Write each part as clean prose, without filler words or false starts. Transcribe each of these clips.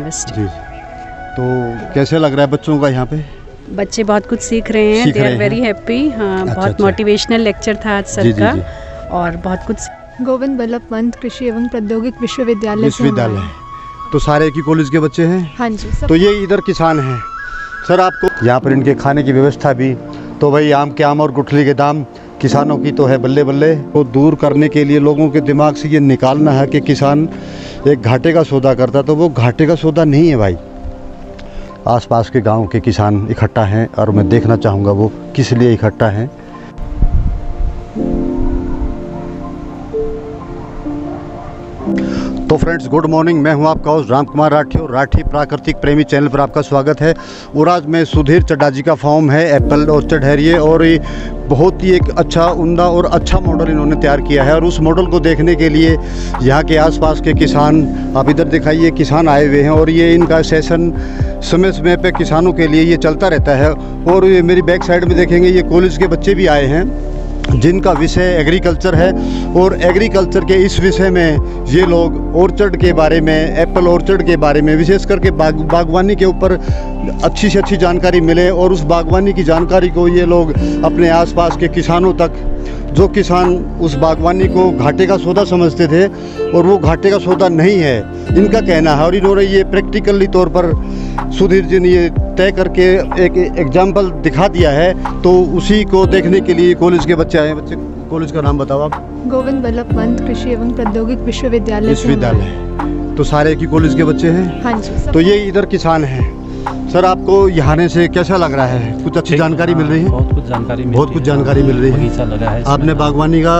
University. जी, तो कैसे लग रहा है बच्चों का यहाँ पे? बच्चे बहुत कुछ सीख रहे हैं, दे आर वेरी हैप्पी। हाँ, बहुत मोटिवेशनल लेक्चर था आज सर का और बहुत कुछ। गोविंद बल्लभ पंत कृषि एवं प्रौद्योगिक विश्वविद्यालय से हम आए हैं। तो सारे एक ही कॉलेज के बच्चे हैं? हाँ जी, सब। तो ये इधर किसान हैं सर। आपको यहाँ पर इनके खाने की व्यवस्था भी, तो भाई आम के आम और गुठली के दाम किसानों की तो है बल्ले बल्ले। वो दूर करने के लिए लोगों के दिमाग से ये निकालना है कि किसान एक घाटे का सौदा करता, तो वो घाटे का सौदा नहीं है भाई। आसपास के गांव के किसान इकट्ठा हैं और मैं देखना चाहूँगा वो किस लिए इकट्ठा हैं। तो फ्रेंड्स, गुड मॉर्निंग। मैं हूं आपका होस्ट राम कुमार राठी और राठी प्राकृतिक प्रेमी चैनल पर आपका स्वागत है। और आज मैं सुधीर चड्डा जी का फार्म है, एप्पल ऑर्चर्ड है ये, और ये बहुत ही एक अच्छा उम्दा और अच्छा मॉडल इन्होंने तैयार किया है। और उस मॉडल को देखने के लिए यहाँ के आसपास के किसान, आप इधर दिखाइए, किसान आए हुए हैं। और ये इनका सेशन समय समय पे किसानों के लिए ये चलता रहता है। और ये मेरी बैक साइड में देखेंगे, ये कॉलेज के बच्चे भी आए हैं जिनका विषय एग्रीकल्चर है। और एग्रीकल्चर के इस विषय में ये लोग ऑर्चर्ड के बारे में, एप्पल ऑर्चर्ड के बारे में, विशेष करके बागवानी के ऊपर अच्छी से अच्छी जानकारी मिले। और उस बागवानी की जानकारी को ये लोग अपने आसपास के किसानों तक, जो किसान उस बागवानी को घाटे का सौदा समझते थे और वो घाटे का सौदा नहीं है, इनका कहना है। और इन्होंने ये प्रैक्टिकली तौर पर सुधीर जी ने ये तय करके एक एग्जाम्पल दिखा दिया है। तो उसी को देखने के लिए कॉलेज के बच्चे आए हैं। बच्चे, कॉलेज का नाम बताओ आप? गोविंद बल्लभ पंत कृषि एवं प्रौद्योगिक विश्वविद्यालय से हम आए हैं। तो सारे एक ही कॉलेज के बच्चे हैं? हाँ जी, सब। तो ये इधर किसान हैं। सर, आपको यहाँ आने से कैसा लग रहा है? कुछ अच्छी जानकारी मिल रही है? बहुत कुछ जानकारी मिल रही है। बगीचा लगा है, आपने बागवानी का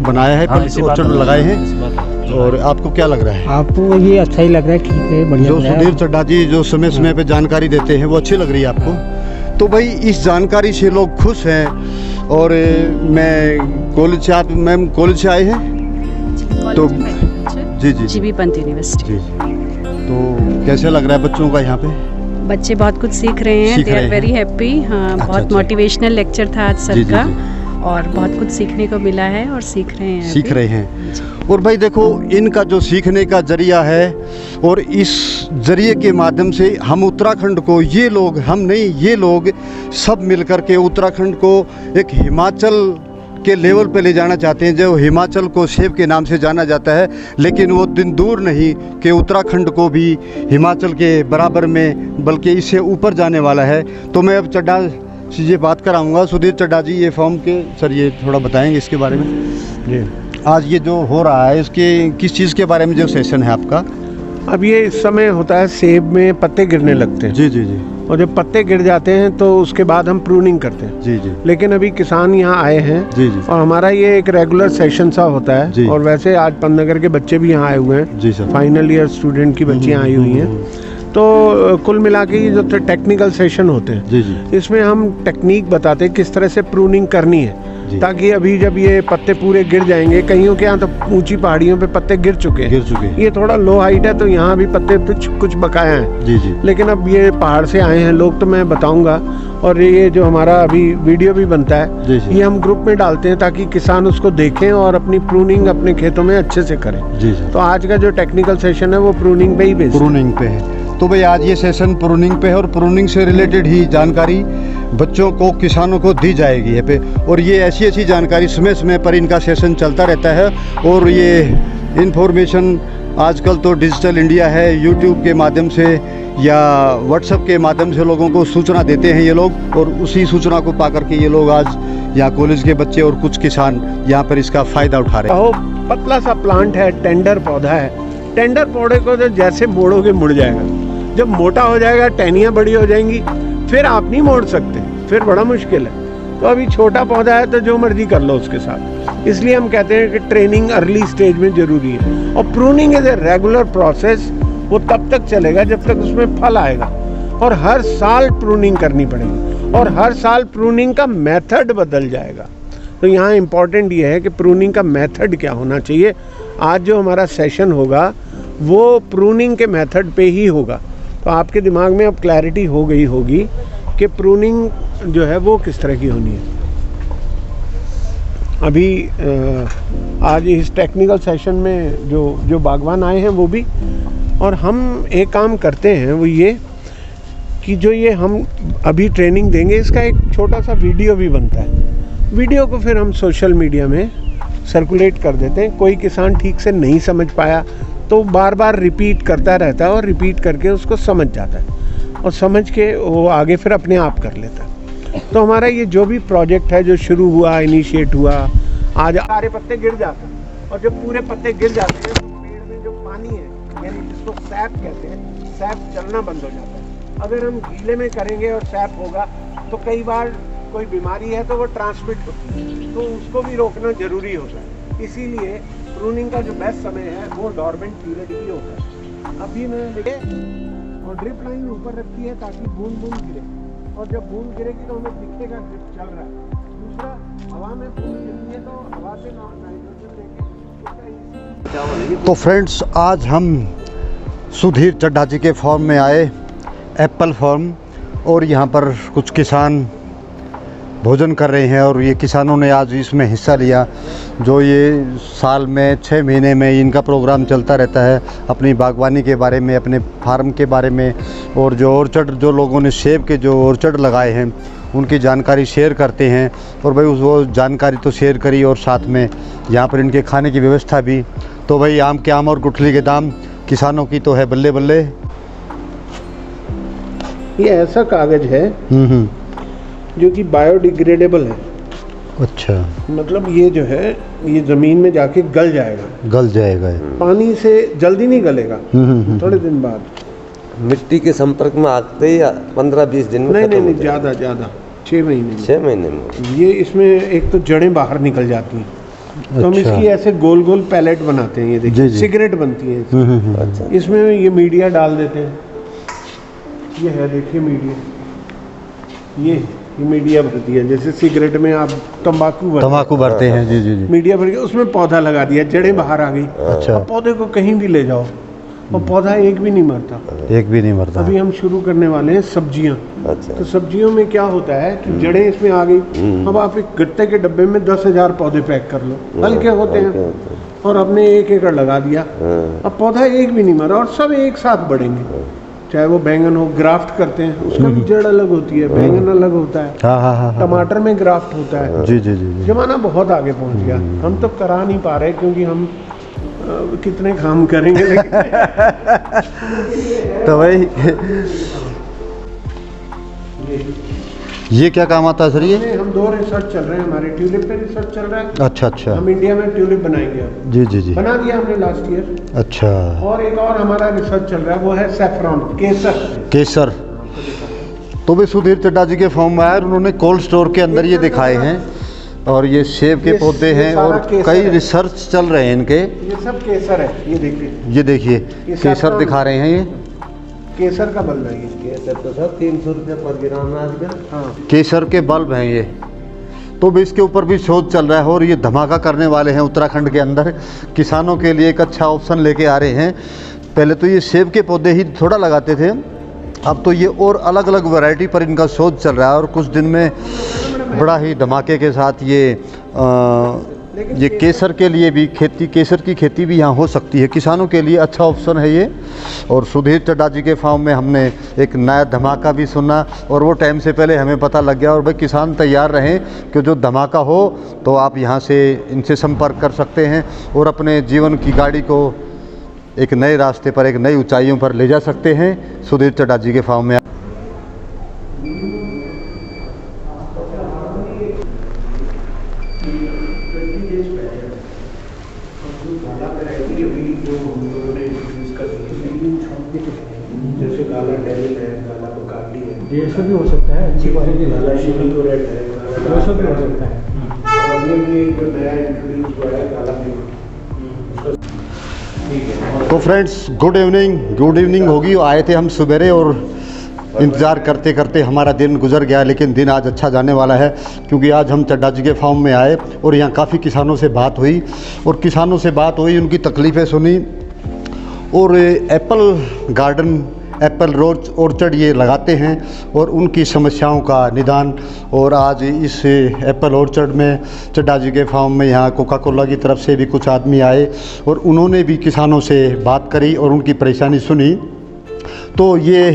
बनाया है, ऑर्चर्ड लगाए हैं, और आपको क्या लग रहा है? आपको ये अच्छा ही लग रहा है? ठीक है, बढ़िया। जो सुधीर चड्डा जी जो समय समय पे जानकारी देते हैं वो अच्छी लग रही है आपको? तो भाई इस जानकारी से लोग खुश हैं। और मैं कॉलेज से, आप मैम कॉलेज से आए हैं? तो जी जी जीबी पंत यूनिवर्सिटी। जी, तो कैसे लग रहा है बच्चों का यहाँ पे? बच्चे बहुत कुछ सीख रहे हैं, दे आर वेरी हैप्पी। हाँ, बहुत मोटिवेशनल लेक्चर था आज सर का और बहुत कुछ सीखने को मिला है और सीख रहे हैं। और भाई देखो, इनका जो सीखने का जरिया है, और इस जरिए के माध्यम से हम उत्तराखंड को, ये लोग, हम नहीं, ये लोग सब मिलकर के उत्तराखंड को एक हिमाचल के लेवल पे ले जाना चाहते हैं। जो हिमाचल को सेब के नाम से जाना जाता है, लेकिन वो दिन दूर नहीं कि उत्तराखंड को भी हिमाचल के बराबर में, बल्कि इससे ऊपर जाने वाला है। तो मैं अब चड्डा से ये बात कराऊंगा, सुधीर चड्डा जी, ये फॉर्म के सर, ये थोड़ा बताएंगे इसके बारे में जी। आज ये जो हो रहा है, इसके किस चीज़ के बारे में जो सेशन है आपका? अब ये इस समय होता है, सेब में पत्ते गिरने लगते हैं। जी जी जी। और जब पत्ते गिर जाते हैं तो उसके बाद हम प्रूनिंग करते हैं। जी जी। लेकिन अभी किसान यहाँ आए हैं। जी जी। और हमारा ये एक रेगुलर सेशन सा होता है जी। और वैसे आज पंतनगर के बच्चे भी यहाँ आए हुए हैं। जी सर। फाइनल ईयर स्टूडेंट की बच्चियाँ आई हुई हैं। तो कुल मिला के ये जो टेक्निकल सेशन होते हैं, जी जी, इसमें हम टेक्निक बताते हैं किस तरह से प्रूनिंग करनी है, ताकि अभी जब ये पत्ते पूरे गिर जाएंगे, कईयों के यहाँ तो ऊंची पहाड़ियों पे पत्ते गिर चुके हैं, ये थोड़ा लो हाइट है तो यहाँ भी पत्ते कुछ बकाया हैं। जी जी। लेकिन अब ये पहाड़ से आए हैं लोग, तो मैं बताऊंगा। और ये जो हमारा अभी वीडियो भी बनता है, जी जी, ये हम ग्रुप में डालते हैं ताकि किसान उसको देखें और अपनी प्रूनिंग अपने खेतों में अच्छे से करें। जी जी। तो आज का जो टेक्निकल सेशन है वो प्रूनिंग पे ही बेस्ड है। प्रूनिंग पे है। तो भाई आज ये सेशन प्रूनिंग पे है और प्रूनिंग से रिलेटेड ही जानकारी बच्चों को, किसानों को दी जाएगी यहाँ पे। और ये ऐसी ऐसी जानकारी समय समय पर इनका सेशन चलता रहता है। और ये इन्फॉर्मेशन आजकल तो डिजिटल इंडिया है, यूट्यूब के माध्यम से या व्हाट्सएप के माध्यम से लोगों को सूचना देते हैं ये लोग, और उसी सूचना को पा करके ये लोग आज यहाँ कॉलेज के बच्चे और कुछ किसान यहाँ पर इसका फ़ायदा उठा रहे हैं। पतला सा प्लांट है, टेंडर पौधा है। टेंडर पौधे को जो जैसे मोड़ोगे मुड़ जाएगा, जब मोटा हो जाएगा, टहनियाँ बड़ी हो जाएंगी, फिर आप नहीं मोड़ सकते, फिर बड़ा मुश्किल है। तो अभी छोटा पौधा है तो जो मर्जी कर लो उसके साथ। इसलिए हम कहते हैं कि ट्रेनिंग अर्ली स्टेज में जरूरी है। और pruning is a regular process, वो तब तक चलेगा जब तक उसमें फल आएगा। और हर साल प्रूनिंग करनी पड़ेगी, और हर साल प्रूनिंग का मेथड बदल जाएगा। तो यहाँ इम्पॉर्टेंट ये है कि प्रूनिंग का मेथड क्या होना चाहिए। आज जो हमारा सेशन होगा वो प्रूनिंग के मेथड पे ही होगा। तो आपके दिमाग में अब क्लैरिटी हो गई होगी कि प्रूनिंग जो है वो किस तरह की होनी है। अभी आज इस टेक्निकल सेशन में जो बागवान आए हैं वो भी और हम एक काम करते हैं वो ये कि जो ये हम अभी ट्रेनिंग देंगे इसका एक छोटा सा वीडियो भी बनता है। वीडियो को फिर हम सोशल मीडिया में सर्कुलेट कर देते हैं। कोई किसान ठीक से नहीं समझ पाया तो बार बार रिपीट करता रहता है और रिपीट करके उसको समझ जाता है और समझ के वो आगे फिर अपने आप कर लेता है। तो हमारा ये जो भी प्रोजेक्ट है जो शुरू हुआ, इनिशिएट हुआ, आज सारे पत्ते गिर जाते हैं और जब पूरे पत्ते गिर जाते हैं तो पेड़ में जो पानी है यानी जिसको सैप कहते हैं, सैप चलना बंद हो जाता है। अगर हम गीले में करेंगे और सैप होगा तो कई बार कोई बीमारी है तो वो ट्रांसमिट होती है, तो उसको भी रोकना जरूरी होता है। इसीलिए प्रूनिंग का जो बेस्ट समय है वो डॉर्मेंट पीरियड ही होता है। अभी मैं देखे और ड्रिप लाइन ऊपर रखी है ताकि बूंद बूंद गिरे, और जब बूंद गिरेगी तो हमें दिखेगा ड्रिप चल रहा है। दूसरा, हवा में बूंद गिरती है तो हवा से नाइट्रोजन लेके। तो फ्रेंड्स, आज हम सुधीर चड्ढा जी के फार्म में आए, एप्पल फार्म, और यहाँ पर कुछ किसान भोजन कर रहे हैं और ये किसानों ने आज इसमें हिस्सा लिया। जो ये साल में 6 महीने में इनका प्रोग्राम चलता रहता है अपनी बागवानी के बारे में, अपने फार्म के बारे में, और जो ऑर्चर्ड जो लोगों ने सेब के जो ऑर्चर्ड लगाए हैं उनकी जानकारी शेयर करते हैं। और भाई वो जानकारी तो शेयर करी और साथ में यहाँ पर इनके खाने की व्यवस्था भी। तो भाई आम के आम और गुठली के दाम किसानों की तो है बल्ले बल्ले। ये ऐसा कागज है जो कि बायोडिग्रेडेबल है। अच्छा, मतलब ये जो है ये ज़मीन में जाके गल जाएगा पानी से जल्दी नहीं गलेगा, थोड़े दिन बाद। मिट्टी के संपर्क में आते ही 15-20 दिन में नहीं ज़्यादा 6 महीने 6 महीने में ये इसमें एक तो जड़ें बाहर निकल जाती हैं। तो हम इसकी ऐसे गोल गोल पैलेट बनाते हैं। ये देखिए सिगरेट बनती है। अच्छा। इसमें ये मीडिया डाल देते हैं। ये है देखिए मीडिया, ये मीडिया भरती है जैसे सिगरेट में आप तंबाकू भरते हैं। जी। मीडिया भर के उसमें पौधा लगा दिया, जड़ें बाहर आ गई। अच्छा। अब पौधे को कहीं भी ले जाओ और पौधा एक भी नहीं मरता। अभी हम शुरू करने वाले हैं सब्जियां। अच्छा। तो सब्जियों में क्या होता है कि जड़ें इसमें आ गई। अब आप एक गट्टे के डब्बे में 10,000 पौधे पैक कर लो, हल्के होते हैं, और आपने 1 एकड़ लगा दिया। अब पौधा एक भी नहीं मरा और सब एक साथ बढ़ेंगे। चाहे वो बैंगन हो, ग्राफ्ट करते हैं, उसका भी जड़ अलग होती है, बैंगन अलग होता है। हाँ। टमाटर में ग्राफ्ट होता है। जी। जमाना बहुत आगे पहुंच गया। हम तो करा नहीं पा रहे क्योंकि हम कितने काम करेंगे। तो भाई ये क्या काम आता है सर? ये हम 2 रिसर्च चल रहे हैं, हमारे ट्यूलिप पे रिसर्च चल रहा है। अच्छा। हम इंडिया में ट्यूलिप बनाएंगे अब। जी। बना दिया हमने लास्ट ईयर। अच्छा। और एक और हमारा रिसर्च चल रहा है, वो है सैफरॉन, केसर। तो भी सुधीर चड्ढा जी के फॉर्म में आए, उन्होंने कोल्ड स्टोर के अंदर ये दिखाए हैं, और ये सेब के पौधे हैं और कई रिसर्च चल रहे हैं इनके। ये सब केसर है। ये देखिए केसर दिखा रहे हैं। ये केसर का बल्ब है। केसर तो सर 300 रुपये पर ग्राम है आजकल। हाँ, केसर के बल्ब हैं ये। तो भी इसके ऊपर भी शोध चल रहा है और ये धमाका करने वाले हैं उत्तराखंड के अंदर। किसानों के लिए एक अच्छा ऑप्शन लेके आ रहे हैं। पहले तो ये सेब के पौधे ही थोड़ा लगाते थे, अब तो ये और अलग अलग वैरायटी पर इनका शोध चल रहा है, और कुछ दिन में बड़ा ही धमाके के साथ ये केसर के लिए भी केसर की खेती भी यहाँ हो सकती है। किसानों के लिए अच्छा ऑप्शन है ये। और सुधीर चड्ढा जी के फार्म में हमने एक नया धमाका भी सुना, और वो टाइम से पहले हमें पता लग गया। और भाई किसान तैयार रहें कि जो धमाका हो तो आप यहाँ से इनसे संपर्क कर सकते हैं और अपने जीवन की गाड़ी को एक नए रास्ते पर, एक नई ऊंचाइयों पर ले जा सकते हैं सुधीर चड्ढा जी के फार्म में। जैसे काला डेनिल है, काला बकाली है, ये सब भी हो सकता है। अच्छी क्वालिटी काला शिमिको रेड है, ये सब भी हो सकता है। और ये भी एक नया इंट्रोड्यूस हुआ है काला पीला। ठीक है। तो फ्रेंड्स, गुड इवनिंग होगी। आए थे हम सवेरे और इंतज़ार करते करते हमारा दिन गुजर गया, लेकिन दिन आज अच्छा जाने वाला है क्योंकि आज हम चड्ढा जी के फार्म में आए और यहाँ काफ़ी किसानों से बात हुई उनकी तकलीफ़ें सुनी और एप्पल गार्डन एप्पल रोज ऑर्चर्ड ये लगाते हैं और उनकी समस्याओं का निदान। और आज इस एप्पल ऑर्चर्ड में चड्ढा जी के फार्म में यहाँ कोका कोला की तरफ से भी कुछ आदमी आए और उन्होंने भी किसानों से बात करी और उनकी परेशानी सुनी। तो ये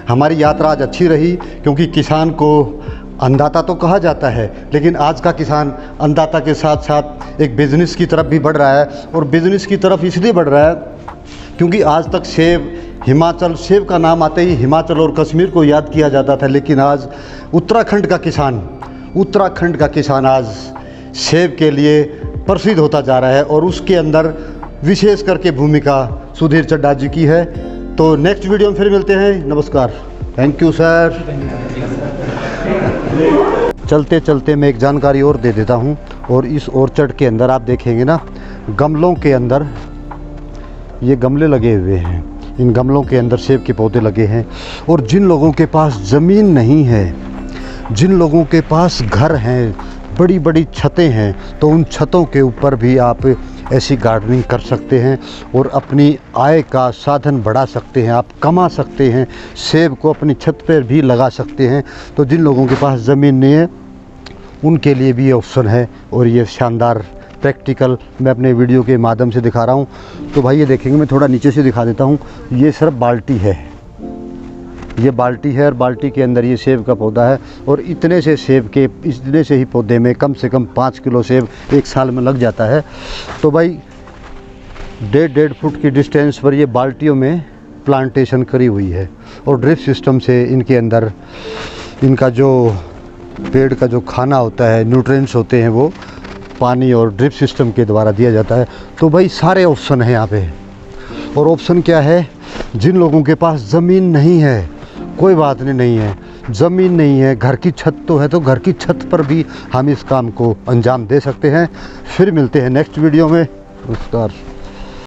हमारी यात्रा आज अच्छी रही, क्योंकि किसान को अन्नदाता तो कहा जाता है, लेकिन आज का किसान अन्नदाता के साथ साथ एक बिज़नेस की तरफ भी बढ़ रहा है। और बिज़नेस की तरफ इसलिए बढ़ रहा है क्योंकि आज तक सेब का नाम आते ही हिमाचल और कश्मीर को याद किया जाता था, लेकिन आज उत्तराखंड का किसान आज सेब के लिए प्रसिद्ध होता जा रहा है और उसके अंदर विशेष करके भूमिका सुधीर चड्ढा जी की है। तो नेक्स्ट वीडियो में फिर मिलते हैं। नमस्कार, थैंक यू सर। चलते चलते मैं एक जानकारी और दे देता हूँ। और इस ऑर्चर्ड के अंदर आप देखेंगे ना, गमलों के अंदर ये गमले लगे हुए हैं, इन गमलों के अंदर सेब के पौधे लगे हैं। और जिन लोगों के पास ज़मीन नहीं है, जिन लोगों के पास घर हैं, बड़ी बड़ी छतें हैं, तो उन छतों के ऊपर भी आप ऐसी गार्डनिंग कर सकते हैं और अपनी आय का साधन बढ़ा सकते हैं, आप कमा सकते हैं। सेब को अपनी छत पर भी लगा सकते हैं। तो जिन लोगों के पास ज़मीन नहीं है उनके लिए भी ये ऑप्शन है और ये शानदार प्रैक्टिकल मैं अपने वीडियो के माध्यम से दिखा रहा हूँ। तो भाई ये देखेंगे, मैं थोड़ा नीचे से दिखा देता हूँ। ये सिर्फ बाल्टी है, ये बाल्टी है और बाल्टी के अंदर ये सेब का पौधा है। और इतने से ही पौधे में कम से कम 5 किलो सेब एक साल में लग जाता है। तो भाई 1.5 फुट की डिस्टेंस पर ये बाल्टियों में प्लांटेशन करी हुई है और ड्रिप सिस्टम से इनके अंदर इनका जो पेड़ का जो खाना होता है, न्यूट्रिएंट्स होते हैं, वो पानी और ड्रिप सिस्टम के द्वारा दिया जाता है। तो भाई सारे ऑप्शन हैं यहाँ पे। और ऑप्शन क्या है, जिन लोगों के पास ज़मीन नहीं है, कोई बात नहीं है, ज़मीन नहीं है, घर की छत तो है, तो घर की छत पर भी हम इस काम को अंजाम दे सकते हैं। फिर मिलते हैं नेक्स्ट वीडियो में। नमस्कार।